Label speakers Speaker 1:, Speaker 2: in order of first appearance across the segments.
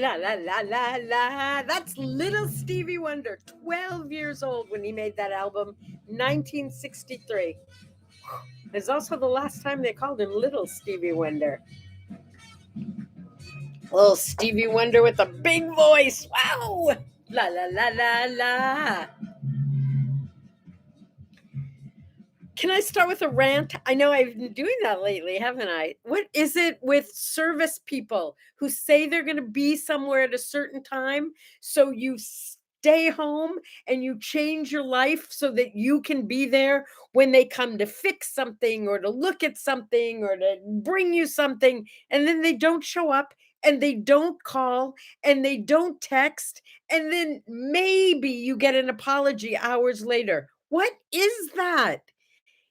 Speaker 1: La la la la la. That's little Stevie Wonder, 12 years old when he made that album, 1963. It's also the last time they called him Little Stevie Wonder. Little Stevie Wonder with a big voice. Wow. La la la la la. Can I start with a rant? I know I've been doing that lately, haven't I? What is it with service people who say they're going to be somewhere at a certain time? So you stay home and you change your life so that you can be there when they come to fix something or to look at something or to bring you something. And then they don't show up and they don't call and they don't text. And then maybe you get an apology hours later. What is that?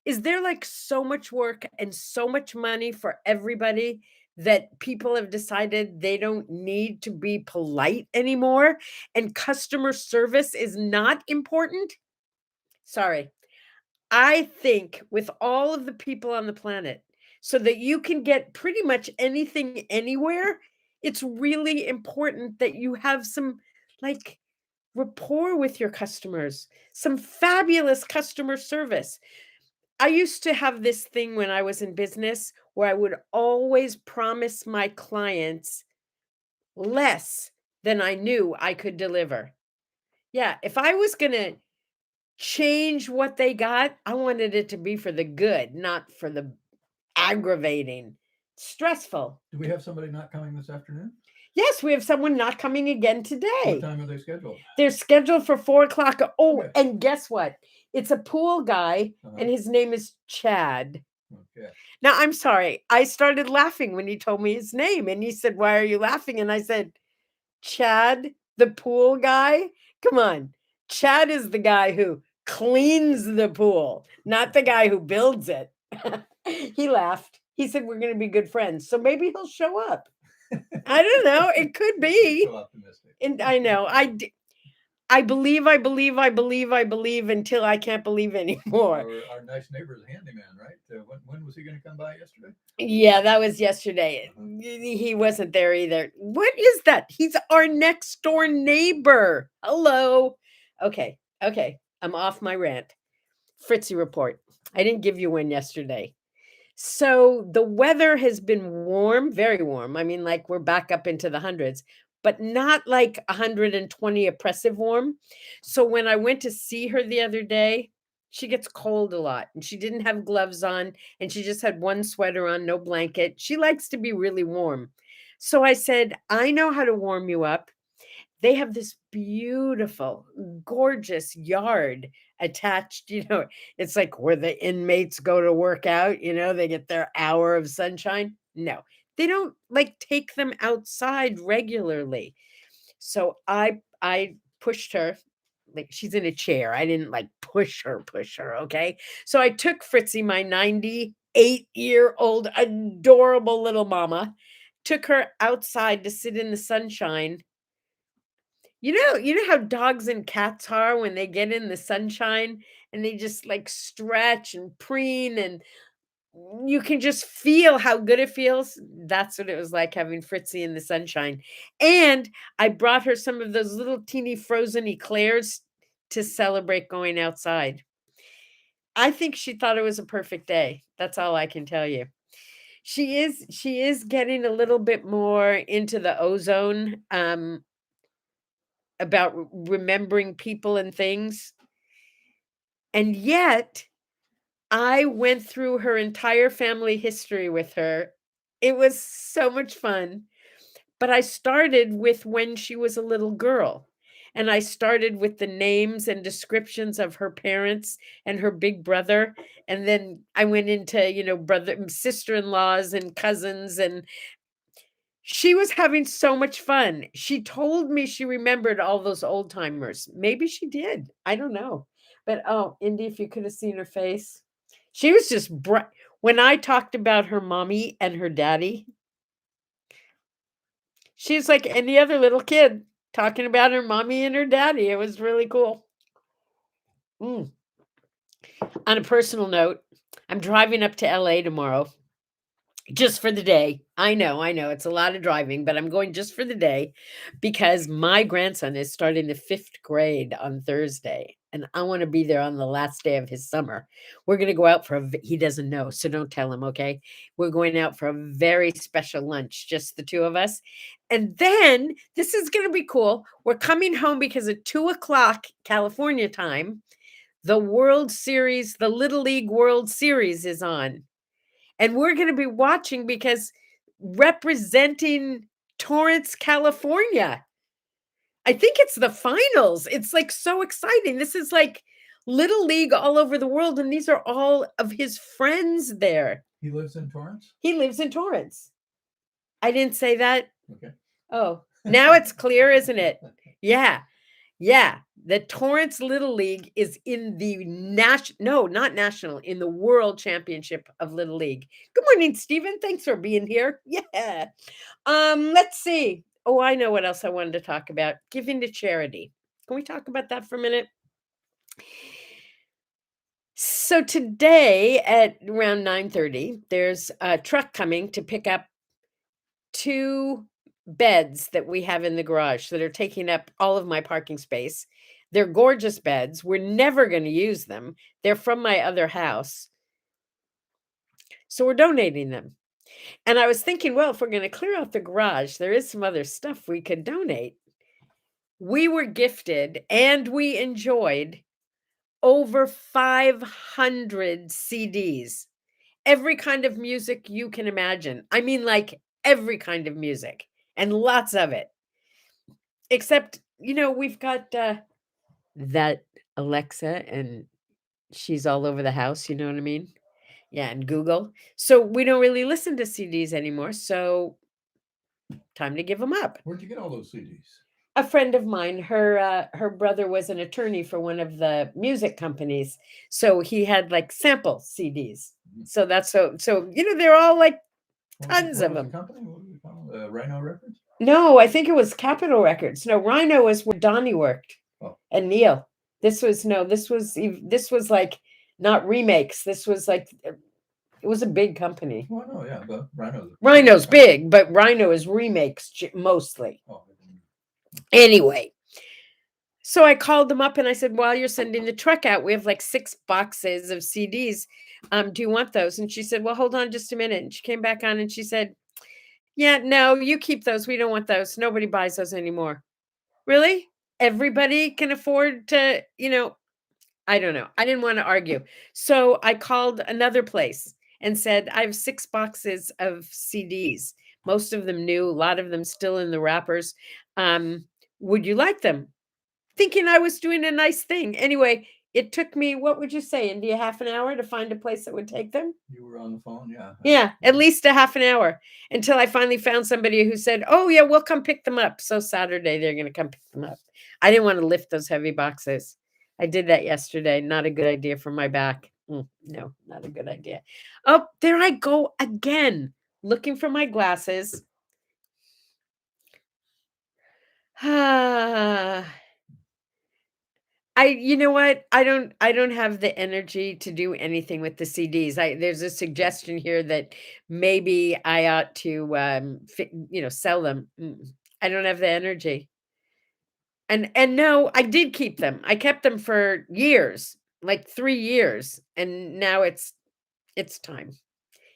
Speaker 1: Is there like so much work and so much money for everybody that people have decided they don't need to be polite anymore and customer service is not important? Sorry. I think with all of the people on the planet, so that you can get pretty much anything anywhere, it's really important that you have some like rapport with your customers, some fabulous customer service. I used to have this thing when I was in business where I would always promise my clients less than I knew I could deliver. Yeah, if I was going to change what they got, I wanted it to be for the good, not for the aggravating, stressful.
Speaker 2: Do we have somebody not coming this afternoon?
Speaker 1: Yes, we have someone not coming again
Speaker 2: What
Speaker 1: today.
Speaker 2: time are they scheduled?
Speaker 1: They're scheduled for 4 o'clock. Oh,
Speaker 2: Okay.
Speaker 1: and guess what? It's a pool guy, and his name is Chad.
Speaker 2: Okay.
Speaker 1: Now, I'm sorry. I started laughing when he told me his name, and he said, "Why are you laughing?" And I said, "Chad, the pool guy? Come on. Chad is the guy who cleans the pool, not the guy who builds it." He laughed. He said, "We're going to be good friends." So maybe he'll show up. I don't know. It could be.
Speaker 2: So optimistic.
Speaker 1: And I know. I believe until I can't believe anymore.
Speaker 2: Our nice neighbor's handyman, right? When was he going to come by yesterday?
Speaker 1: Yeah, that was yesterday. He wasn't there either. What is that? He's our next door neighbor. Hello. Okay. I'm off my rant. Fritzy report. I didn't give you one yesterday. So the weather has been warm, very warm. I mean, like we're back up into the hundreds, but not like 120 oppressive warm. So when I went to see her the other day, she gets cold a lot and she didn't have gloves on and she just had one sweater on, no blanket. She likes to be really warm. So I said, "I know how to warm you up." They have this beautiful, gorgeous yard attached, it's like where the inmates go to work out, they get their hour of sunshine. No, they don't like take them outside regularly. So I pushed her, like she's in a chair. I didn't like push her, okay? So I took Fritzy, my 98-year-old adorable little mama, took her outside to sit in the sunshine. You know how dogs and cats are when they get in the sunshine and they just like stretch and preen and you can just feel how good it feels. That's what it was like having Fritzy in the sunshine. And I brought her some of those little teeny frozen eclairs to celebrate going outside. I think she thought it was a perfect day. That's all I can tell you. She is getting a little bit more into the ozone. About remembering people and things. And yet, I went through her entire family history with her. It was so much fun. But I started with when she was a little girl. And I started with the names and descriptions of her parents and her big brother. And then I went into, brother, sister-in-laws and cousins, and she was having so much fun. She told me she remembered all those old timers. Maybe she did. I don't know. But oh, Indy, if you could have seen her face, she was just bright. When I talked about her mommy and her daddy, she's like any other little kid talking about her mommy and her daddy. It was really cool. On a personal note, I'm driving up to LA tomorrow. Just for the day. I know. It's a lot of driving, but I'm going just for the day because my grandson is starting the 5th grade on Thursday, and I want to be there on the last day of his summer. We're going to go out for he doesn't know, so don't tell him, okay? We're going out for a very special lunch, just the two of us. And then this is going to be cool. We're coming home because at 2 o'clock California time, the World Series, the Little League World Series is on. And we're going to be watching because representing Torrance, California. I think it's the finals. It's like so exciting. This is like Little League all over the world, and these are all of his friends there.
Speaker 2: He lives in Torrance?
Speaker 1: He lives in Torrance. I didn't say that.
Speaker 2: Okay.
Speaker 1: Oh, now it's clear, isn't it? Yeah. Yeah. The Torrance Little League is in the not national, in the World Championship of Little League. Good morning, Stephen. Thanks for being here. Yeah. Let's see. Oh, I know what else I wanted to talk about. Giving to charity. Can we talk about that for a minute? So today at around 9:30, there's a truck coming to pick up 2 beds that we have in the garage that are taking up all of my parking space. They're gorgeous beds. We're never going to use them. They're from my other house. So we're donating them. And I was thinking, well, if we're going to clear out the garage, there is some other stuff we could donate. We were gifted and we enjoyed over 500 CDs. Every kind of music you can imagine. I mean, like every kind of music and lots of it. Except, we've got that Alexa and she's all over the house, you know what I mean? Yeah, and Google. So we don't really listen to CDs anymore. So time to give them up.
Speaker 2: Where'd you get all those CDs?
Speaker 1: A friend of mine, her brother was an attorney for one of the music companies. So he had like sample CDs. So that's so they're all like tons of them.
Speaker 2: The company? What was it called? Rhino Records?
Speaker 1: No, I think it was Capitol Records. No, Rhino was where Donnie worked.
Speaker 2: Oh.
Speaker 1: And Neil. This was like not remakes. This was like it was a big company.
Speaker 2: Well, no, yeah, but
Speaker 1: Rhino's big, but Rhino is remakes mostly.
Speaker 2: Oh.
Speaker 1: Anyway, so I called them up and I said, while you're sending the truck out, we have like 6 boxes of CDs. Do you want those? And she said, well, hold on just a minute. And she came back on and she said, yeah, no, you keep those. We don't want those. Nobody buys those anymore. Really? Everybody can afford to, I don't know. I didn't want to argue. So I called another place and said, I have 6 boxes of CDs, most of them new, a lot of them still in the wrappers. Would you like them? Thinking I was doing a nice thing. Anyway, it took me, what would you say, Indy, a half an hour to find a place that would take them?
Speaker 2: You were on the phone, yeah.
Speaker 1: Yeah, at least a half an hour until I finally found somebody who said, oh, yeah, we'll come pick them up. So Saturday, they're going to come pick them up. I didn't want to lift those heavy boxes. I did that yesterday. Not a good idea for my back. No, not a good idea. Oh, there I go again, looking for my glasses. You know what? I don't have the energy to do anything with the CDs. There's a suggestion here that maybe I ought to sell them. I don't have the energy. And no, I did keep them. I kept them for years, like 3 years, and now it's time.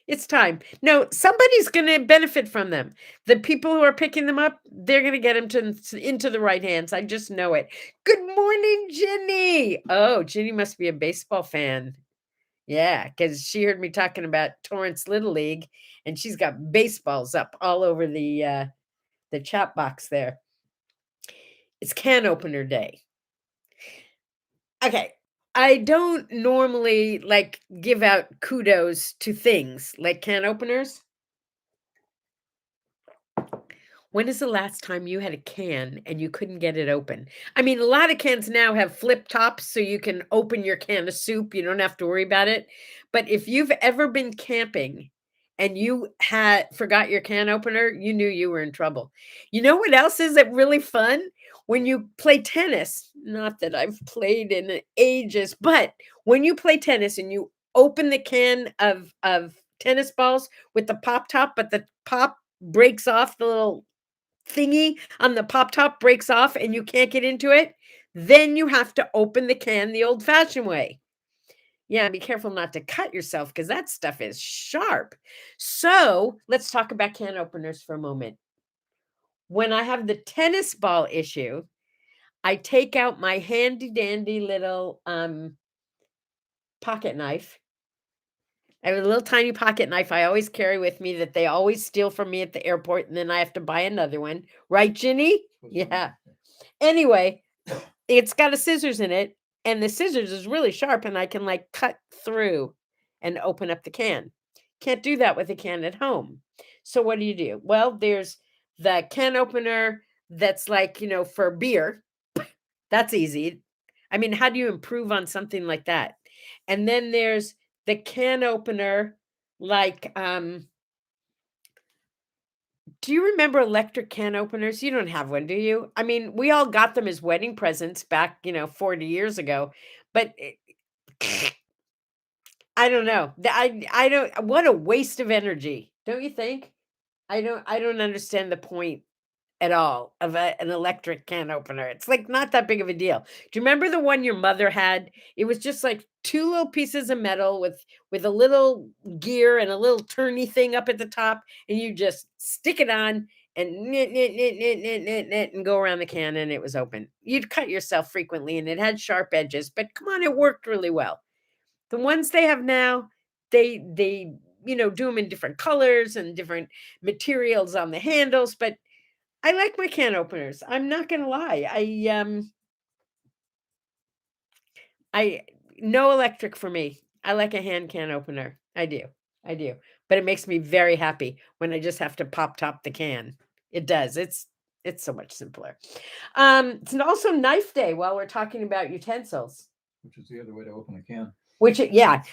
Speaker 1: It's time. No, somebody's going to benefit from them. The people who are picking them up, they're going to get them into the right hands. I just know it. Good morning, Ginny. Oh, Ginny must be a baseball fan. Yeah, because she heard me talking about Torrance Little League, and she's got baseballs up all over the chat box there. It's can opener day. Okay. I don't normally give out kudos to things like can openers. When is the last time you had a can and you couldn't get it open? I mean, a lot of cans now have flip tops so you can open your can of soup. You don't have to worry about it. But if you've ever been camping and you forgot your can opener, you knew you were in trouble. You know what else is really fun? When you play tennis, not that I've played in ages, but when you play tennis and you open the can of tennis balls with the pop top, but the pop breaks off, the little thingy on the pop top breaks off and you can't get into it, then you have to open the can the old-fashioned way. Yeah, be careful not to cut yourself because that stuff is sharp. So let's talk about can openers for a moment. When I have the tennis ball issue, I take out my handy dandy little pocket knife. I have a little tiny pocket knife I always carry with me that they always steal from me at the airport, and then I have to buy another one. Right, Ginny? Yeah. Anyway, it's got a scissors in it, and the scissors is really sharp, and I can like cut through and open up the can. Can't do that with a can at home. So what do? Well, there's the can opener that's like, for beer. That's easy. I mean, how do you improve on something like that? And then there's the can opener, like, do you remember electric can openers? You don't have one, do you? I mean, we all got them as wedding presents back, 40 years ago, but I don't know. I don't, what a waste of energy, don't you think? I don't understand the point at all of an electric can opener. It's like not that big of a deal. Do you remember the one your mother had? It was just like two little pieces of metal with a little gear and a little turny thing up at the top, and you just stick it on and knit, knit, knit, knit, knit, knit, knit, and go around the can, and it was open. You'd cut yourself frequently, and it had sharp edges, but come on, it worked really well. The ones they have now, they do them in different colors and different materials on the handles, but I like my can openers. I'm not gonna lie. I no electric for me. I like a hand can opener. I do. I do. But it makes me very happy when I just have to pop top the can. It does. It's so much simpler. It's also knife day while we're talking about utensils.
Speaker 2: Which is the other way to open a can.
Speaker 1: Yeah.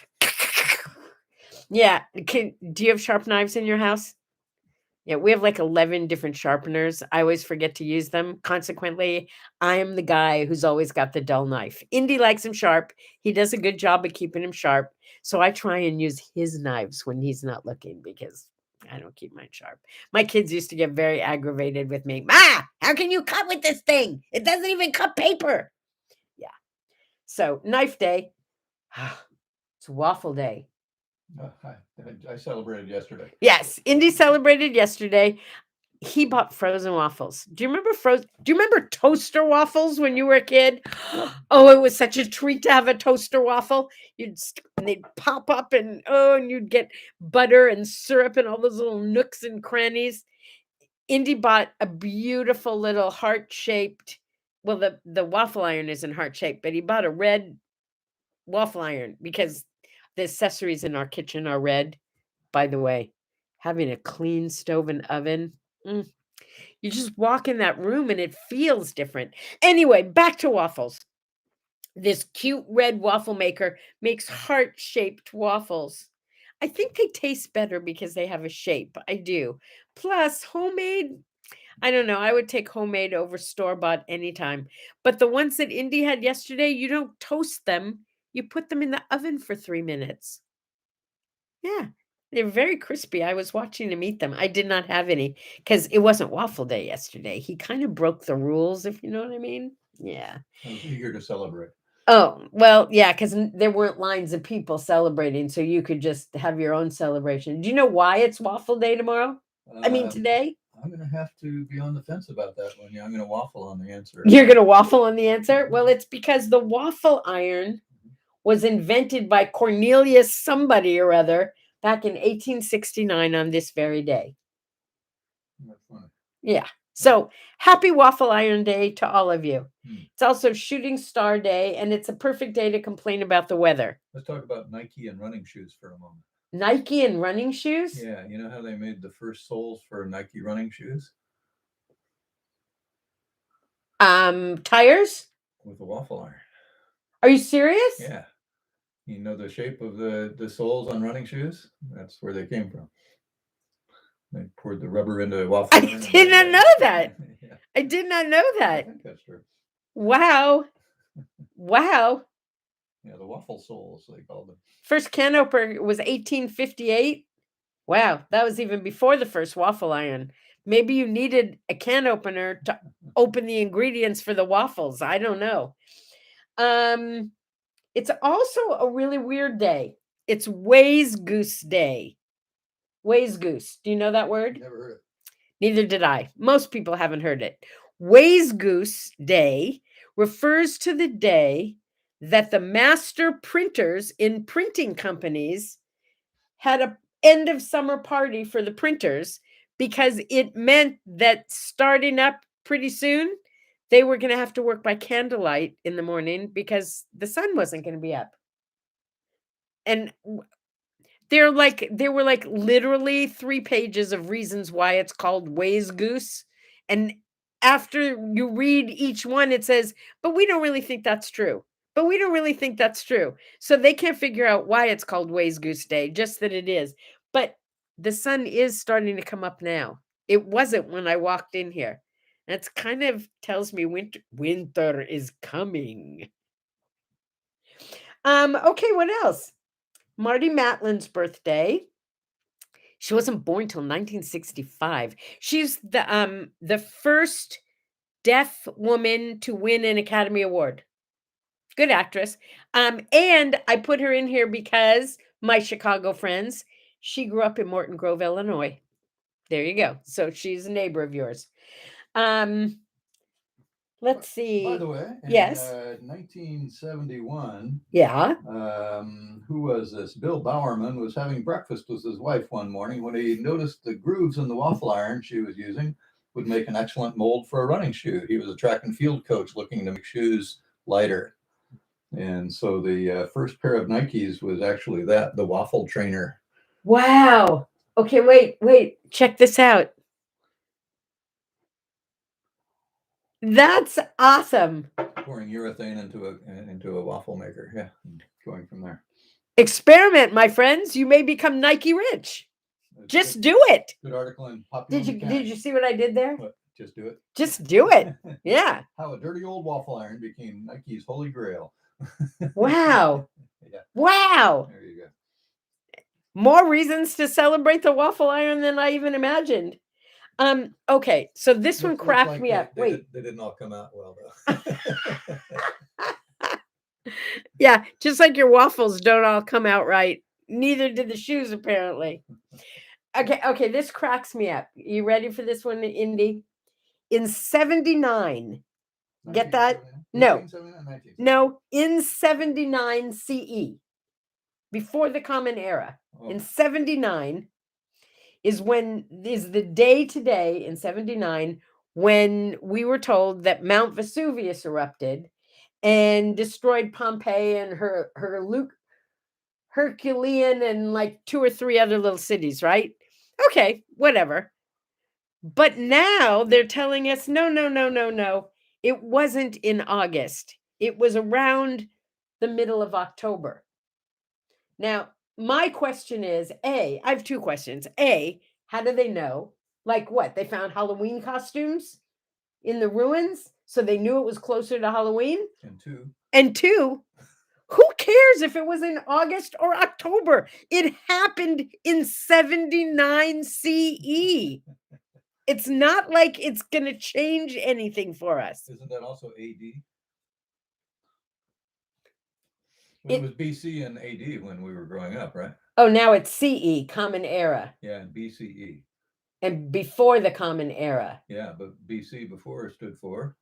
Speaker 1: Yeah. Do you have sharp knives in your house? Yeah, we have like 11 different sharpeners. I always forget to use them. Consequently, I'm the guy who's always got the dull knife. Indy likes him sharp. He does a good job of keeping him sharp. So I try and use his knives when he's not looking because I don't keep mine sharp. My kids used to get very aggravated with me. Ma, how can you cut with this thing? It doesn't even cut paper. Yeah. So knife day. It's waffle day.
Speaker 2: I celebrated yesterday.
Speaker 1: Yes, Indy celebrated yesterday. He bought frozen waffles. Do you remember toaster waffles when you were a kid? Oh, it was such a treat to have a toaster waffle. And they'd pop up and you'd get butter and syrup and all those little nooks and crannies. Indy bought a beautiful little heart-shaped, well, the waffle iron isn't heart-shaped, but he bought a red waffle iron because the accessories in our kitchen are red. By the way, having a clean stove and oven, you just walk in that room and it feels different. Anyway, back to waffles. This cute red waffle maker makes heart-shaped waffles. I think they taste better because they have a shape. I do. Plus, homemade, I don't know. I would take homemade over store-bought anytime. But the ones that Indy had yesterday, you don't toast them. You put them in the oven for 3 minutes. Yeah. They're very crispy. I was watching him eat them. I did not have any because it wasn't waffle day yesterday. He kind of broke the rules, if you know what I mean. Yeah.
Speaker 2: I was eager to celebrate.
Speaker 1: Oh, well, yeah, because there weren't lines of people celebrating, so you could just have your own celebration. Do you know why it's waffle day tomorrow? I mean, today?
Speaker 2: I'm going to have to be on the fence about that one. Yeah, I'm going to waffle on the answer.
Speaker 1: You're going to waffle on the answer? Well, it's because the waffle iron was invented by Cornelius somebody or other back in 1869 on this very day.
Speaker 2: That's funny.
Speaker 1: Yeah. So happy Waffle Iron Day to all of you. It's also Shooting Star Day, and it's a perfect day to complain about the weather.
Speaker 2: Let's talk about Nike and running shoes for a moment.
Speaker 1: Nike and running shoes?
Speaker 2: Yeah. You know how they made the first soles for Nike running shoes?
Speaker 1: Tires?
Speaker 2: With a waffle iron.
Speaker 1: Are you serious?
Speaker 2: Yeah. You know the shape of the soles on running shoes? That's where they came from. They poured the rubber into a waffle iron.
Speaker 1: I did not know that. Yeah. I did not know that.
Speaker 2: I think that's true.
Speaker 1: Wow.
Speaker 2: Yeah, the waffle soles, they called them.
Speaker 1: First can opener was 1858. Wow, that was even before the first waffle iron. Maybe you needed a can opener to open the ingredients for the waffles. I don't know. It's also a really weird day. It's Ways Goose Day. Ways Goose. Do you know that word?
Speaker 2: Never heard it.
Speaker 1: Neither did I. Most people haven't heard it. Ways Goose Day refers to the day that the master printers in printing companies had a end of summer party for the printers because it meant that starting up pretty soon, they were going to have to work by candlelight in the morning because the sun wasn't going to be up. And there were like literally 3 pages of reasons why it's called Ways Goose. And after you read each one, it says, but we don't really think that's true. But we don't really think that's true. So they can't figure out why it's called Ways Goose Day, just that it is. But the sun is starting to come up now. It wasn't when I walked in here. That's kind of tells me winter is coming. Okay, what else? Marty Matlin's birthday. She wasn't born till 1965. She's the first deaf woman to win an Academy Award. Good actress. And I put her in here because my Chicago friends, she grew up in Morton Grove, Illinois. There you go. So she's a neighbor of yours. Let's see.
Speaker 2: By the way, in
Speaker 1: yes.
Speaker 2: 1971,
Speaker 1: Yeah.
Speaker 2: who was this? Bill Bowerman was having breakfast with his wife one morning when he noticed the grooves in the waffle iron she was using would make an excellent mold for a running shoe. He was a track and field coach looking to make shoes lighter. And so the first pair of Nikes was actually the waffle trainer.
Speaker 1: Wow. Okay, wait. Check this out. That's awesome.
Speaker 2: Pouring urethane into a waffle maker. Yeah, going from there.
Speaker 1: Experiment, my friends. You may become Nike rich. Just do it.
Speaker 2: Good article in Popular
Speaker 1: Did you see what I did there?
Speaker 2: What? Just do it.
Speaker 1: Just do it. Yeah.
Speaker 2: How a dirty old waffle iron became Nike's holy grail.
Speaker 1: Wow.
Speaker 2: Yeah.
Speaker 1: Wow.
Speaker 2: There you go.
Speaker 1: More reasons to celebrate the waffle iron than I even imagined. Okay, so this one cracked me up. Wait.
Speaker 2: They didn't all come out well though.
Speaker 1: Yeah, just like your waffles don't all come out right. Neither did the shoes, apparently. Okay, this cracks me up. You ready for this one, Indy? In 79, get that? No, in 79 CE, before the Common Era. Oh. In 79 is the day today in 79 when we were told that Mt.Vesuvius erupted and destroyed Pompeii and her Herculean and like 2 or 3 other little cities, right? Okay, whatever. But now they're telling us, no. It wasn't in August. It was around the middle of October. Now, my question is, I have 2 questions. How do they know? Like what? They found Halloween costumes in the ruins, so they knew it was closer to Halloween? And two, who cares if it was in August or October? It happened in 79 CE. It's not like it's going to change anything for us.
Speaker 2: Isn't that also AD? It was BC and AD when we were growing up, right?
Speaker 1: Oh, now it's CE, Common Era.
Speaker 2: Yeah, BCE.
Speaker 1: And before the Common Era.
Speaker 2: Yeah, but BC before stood for?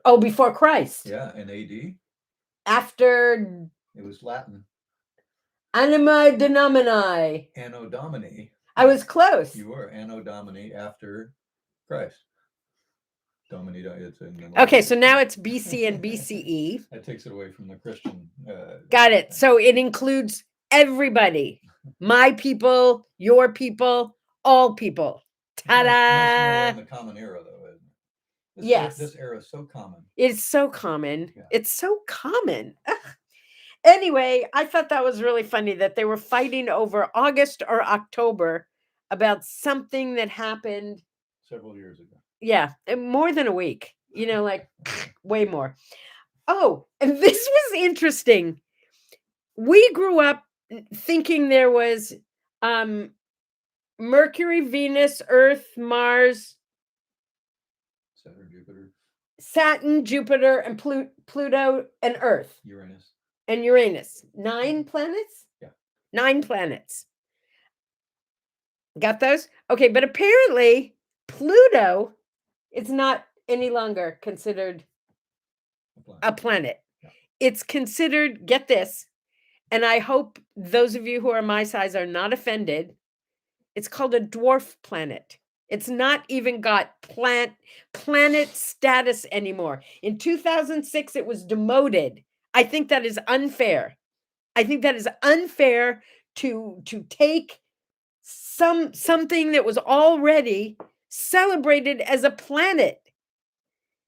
Speaker 1: Oh, before Christ.
Speaker 2: Yeah, and AD?
Speaker 1: After...
Speaker 2: It was Latin.
Speaker 1: Anima Domini.
Speaker 2: Anno Domini.
Speaker 1: I was close.
Speaker 2: You were. Anno Domini after Christ. Domini, it's in
Speaker 1: okay, so now it's BC and BCE.
Speaker 2: That takes it away from the Christian.
Speaker 1: Got it. So it includes everybody. My people, your people, all people. Ta-da!
Speaker 2: In the Common Era, though, isn't it?
Speaker 1: Yes.
Speaker 2: This era is so common.
Speaker 1: It's so common. Yeah. It's so common. Anyway, I thought that was really funny that they were fighting over August or October about something that happened
Speaker 2: several years ago.
Speaker 1: Yeah, more than a week, like way more. Oh, and this was interesting. We grew up thinking there was Mercury, Venus, Earth, Mars, Saturn, Jupiter, and Pluto, and Earth.
Speaker 2: Uranus.
Speaker 1: And Uranus. 9 planets?
Speaker 2: Yeah.
Speaker 1: 9 planets. Got those? Okay, but apparently Pluto is not any longer considered a planet.
Speaker 2: Yeah.
Speaker 1: It's considered, get this, and I hope those of you who are my size are not offended. It's called a dwarf planet. It's not even got planet status anymore. In 2006, it was demoted. I think that is unfair. I think that is unfair to take something that was already celebrated as a planet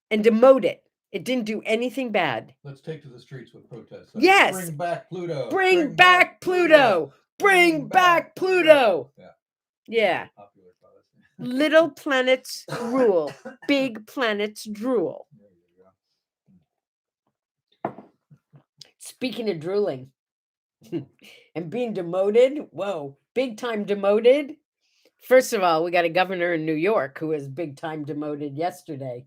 Speaker 1: and demote it. It didn't do anything bad.
Speaker 2: Let's take to the streets with protests.
Speaker 1: Yes.
Speaker 2: Bring back Pluto.
Speaker 1: Bring back Pluto. Bring back Pluto.
Speaker 2: Yeah.
Speaker 1: Yeah.
Speaker 2: Popular policy.
Speaker 1: Little planets rule. Big planets drool.
Speaker 2: There you go.
Speaker 1: Speaking of drooling and being demoted, whoa, big time demoted. First of all, we got a governor in New York who was big time demoted yesterday.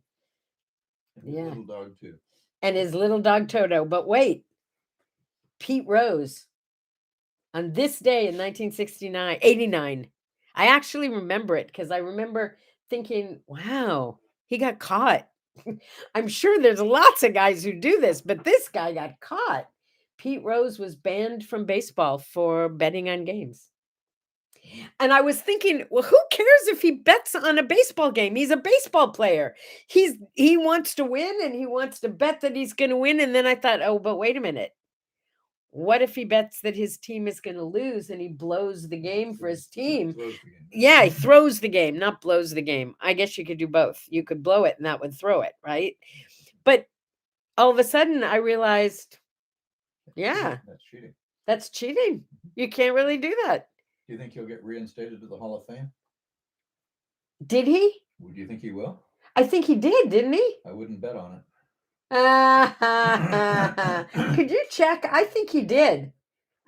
Speaker 2: And his little dog too.
Speaker 1: And his little dog Toto. But wait, Pete Rose on this day in 89. I actually remember it because I remember thinking, wow, he got caught. I'm sure there's lots of guys who do this, but this guy got caught. Pete Rose was banned from baseball for betting on games. And I was thinking, well, who cares if he bets on a baseball game? He's a baseball player. He wants to win and he wants to bet that he's going to win. And then I thought, oh, but wait a minute. What if he bets that his team is going to lose and he blows the game for his team? Yeah, he throws the game, not blows the game. I guess you could do both. You could blow it and that would throw it, right? But all of a sudden I realized, yeah,
Speaker 2: that's cheating.
Speaker 1: That's cheating. You can't really do that.
Speaker 2: Do you think he'll get reinstated to the Hall of Fame?
Speaker 1: Did he?
Speaker 2: Do you think he will?
Speaker 1: I think he did, didn't he?
Speaker 2: I wouldn't bet on
Speaker 1: it. Could you check? I think he did.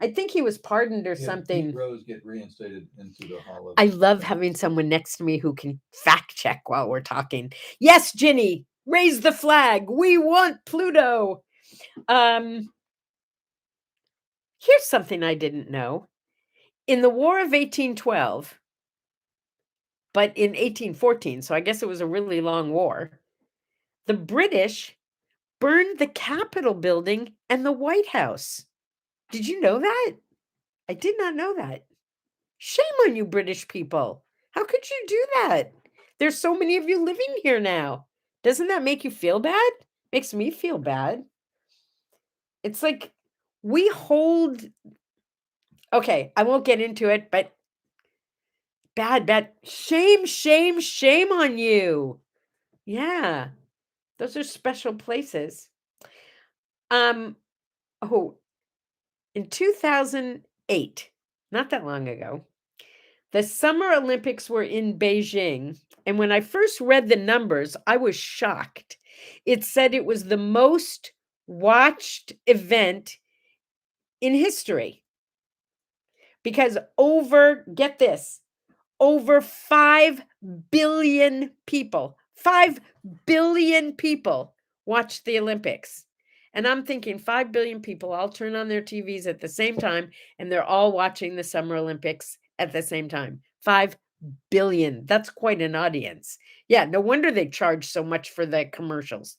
Speaker 1: I think he was pardoned or something.
Speaker 2: Pete Rose get reinstated into the Hall of
Speaker 1: I love having someone next to me who can fact check while we're talking. Yes, Ginny, raise the flag. We want Pluto. Here's something I didn't know. In the War of 1812, but in 1814, so I guess it was a really long war, the British burned the Capitol building and the White House. Did you know that? I did not know that. Shame on you, British people. How could you do that? There's so many of you living here now. Doesn't that make you feel bad? Makes me feel bad. It's like we hold... Okay, I won't get into it, but bad. Shame on you. Yeah. Those are special places. In 2008, not that long ago, the Summer Olympics were in Beijing. And when I first read the numbers, I was shocked. It said it was the most watched event in history. Because get this, over 5 billion people, 5 billion people watched the Olympics. And I'm thinking 5 billion people all turn on their TVs at the same time, and they're all watching the Summer Olympics at the same time. 5 billion. That's quite an audience. Yeah, no wonder they charge so much for the commercials.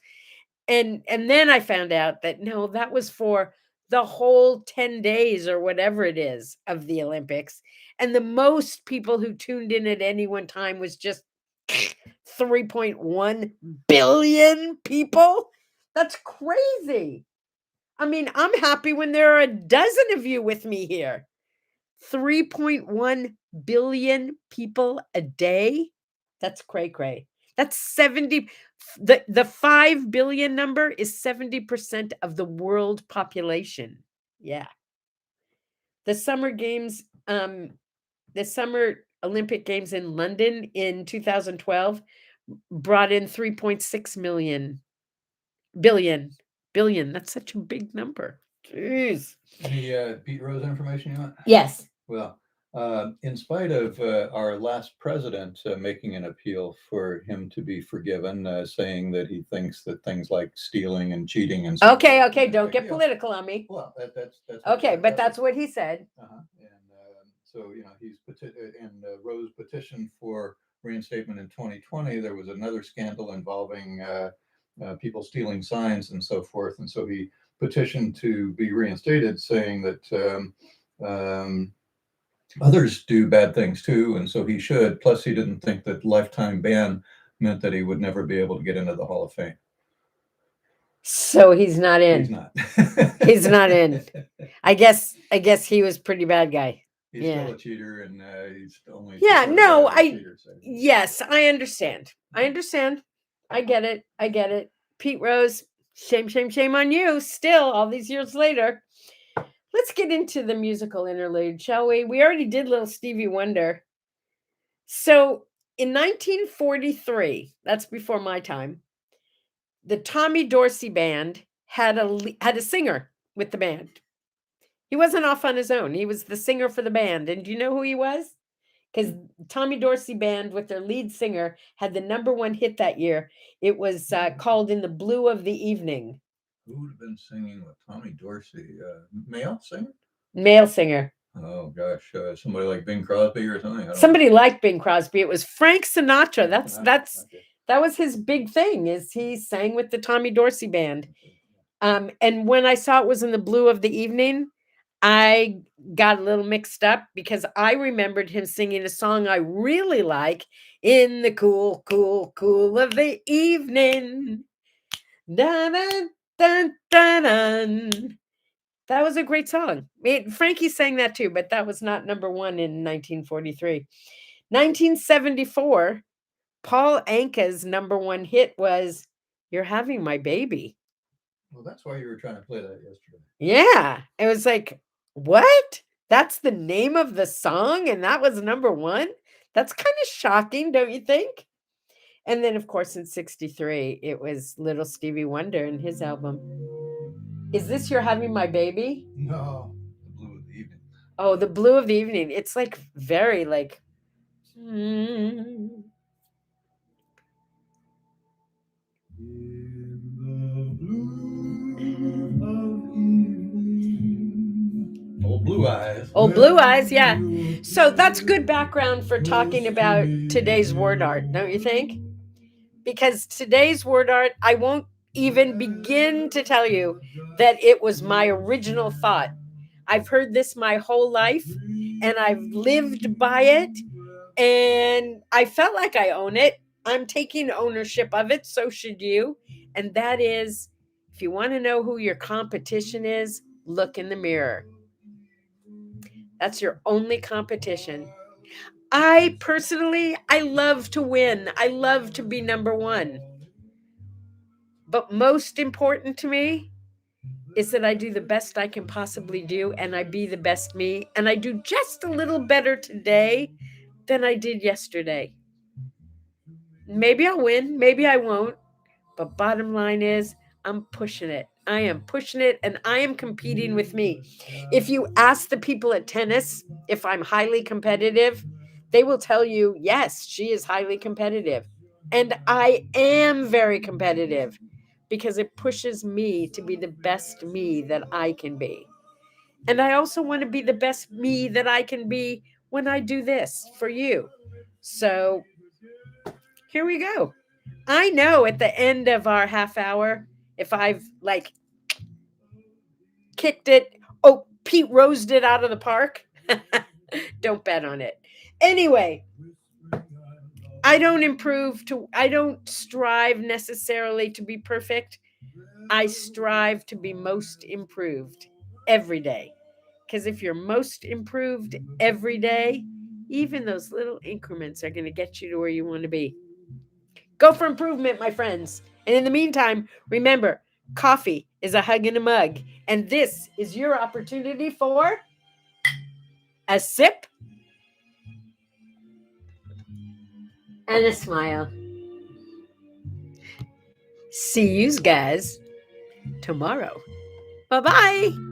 Speaker 1: And then I found out that no, that was for the whole 10 days or whatever it is of the Olympics. And the most people who tuned in at any one time was just 3.1 billion people. That's crazy. I mean, I'm happy when there are a dozen of you with me here. 3.1 billion people a day. That's cray-cray. That's 70. The 5 billion number is 70% of the world population. Yeah. The Summer Games, the Summer Olympic Games in London in 2012 brought in 3.6 billion. That's such a big number. Jeez.
Speaker 2: Any Pete Rose information you want?
Speaker 1: Yes.
Speaker 2: Well, In spite of our last president making an appeal for him to be forgiven, saying that he thinks that things like stealing and cheating and so
Speaker 1: Okay,
Speaker 2: forth,
Speaker 1: okay,
Speaker 2: no
Speaker 1: don't
Speaker 2: big
Speaker 1: get
Speaker 2: deal.
Speaker 1: political on me.
Speaker 2: Well, that's
Speaker 1: Okay,
Speaker 2: that,
Speaker 1: but
Speaker 2: that
Speaker 1: that's
Speaker 2: was,
Speaker 1: what he said.
Speaker 2: and so he's and Rose petitioned for reinstatement in 2020. There was another scandal involving people stealing signs and so forth, and so he petitioned to be reinstated, saying that others do bad things too, and so he should. Plus, he didn't think that lifetime ban meant that he would never be able to get into the Hall of Fame.
Speaker 1: So he's not in.
Speaker 2: He's not.
Speaker 1: He's not in. I guess he was pretty bad guy.
Speaker 2: He's still a cheater, and he's only
Speaker 1: Yeah,
Speaker 2: sort of
Speaker 1: no,
Speaker 2: bad as cheaters say.
Speaker 1: yes, I understand. I understand. I get it. I get it. Pete Rose, shame, shame, shame on you. Still, all these years later. Let's get into the musical interlude, shall we? We already did little Stevie Wonder. So in 1943, that's before my time, the Tommy Dorsey Band had a singer with the band. He wasn't off on his own. He was the singer for the band. And do you know who he was? Because Tommy Dorsey Band with their lead singer had the #1 hit that year. It was called In the Blue of the Evening.
Speaker 2: Who would have been singing with Tommy Dorsey? Male singer?
Speaker 1: Male singer.
Speaker 2: Oh gosh, somebody like Bing Crosby or something.
Speaker 1: Somebody like Bing Crosby. It was Frank Sinatra.
Speaker 2: Okay.
Speaker 1: That was his big thing. Is he sang with the Tommy Dorsey Band. And when I saw it was In the Blue of the Evening, I got a little mixed up because I remembered him singing a song I really like, In the Cool, Cool, Cool of the Evening. Dun, dun, dun, dun, dun. That was a great song. Frankie sang that too, but that was not #1 in 1943. 1974, Paul Anka's #1 hit was You're Having My Baby.
Speaker 2: Well, that's why you were trying to play that yesterday.
Speaker 1: Yeah. It was like, what? That's the name of the song and that was #1? That's kind of shocking, don't you think? And then, of course, in 63, it was Little Stevie Wonder and his album. Is this You're Having My Baby?
Speaker 2: No, The Blue of the Evening.
Speaker 1: Oh, The Blue of the Evening. It's like very like. In
Speaker 2: the blue of evening. Old Blue Eyes.
Speaker 1: Old Blue Eyes, yeah. So that's good background for talking about today's word art, don't you think? Because today's word art, I won't even begin to tell you that it was my original thought. I've heard this my whole life and I've lived by it and I felt like I own it. I'm taking ownership of it, so should you. And that is, if you want to know who your competition is, look in the mirror. That's your only competition. I personally, I love to win. I love to be #1. But most important to me is that I do the best I can possibly do and I be the best me. And I do just a little better today than I did yesterday. Maybe I'll win, maybe I won't. But bottom line is, I'm pushing it. I am pushing it and I am competing with me. If you ask the people at tennis if I'm highly competitive, they will tell you, yes, she is highly competitive. And I am very competitive because it pushes me to be the best me that I can be. And I also want to be the best me that I can be when I do this for you. So here we go. I know at the end of our half hour, if I've like kicked it, Pete Rosed it out of the park, don't bet on it. Anyway, I don't strive necessarily to be perfect. I strive to be most improved every day. Because if you're most improved every day, even those little increments are going to get you to where you want to be. Go for improvement, my friends. And in the meantime, remember, coffee is a hug in a mug. And this is your opportunity for a sip and a smile. See you guys tomorrow. Bye-bye.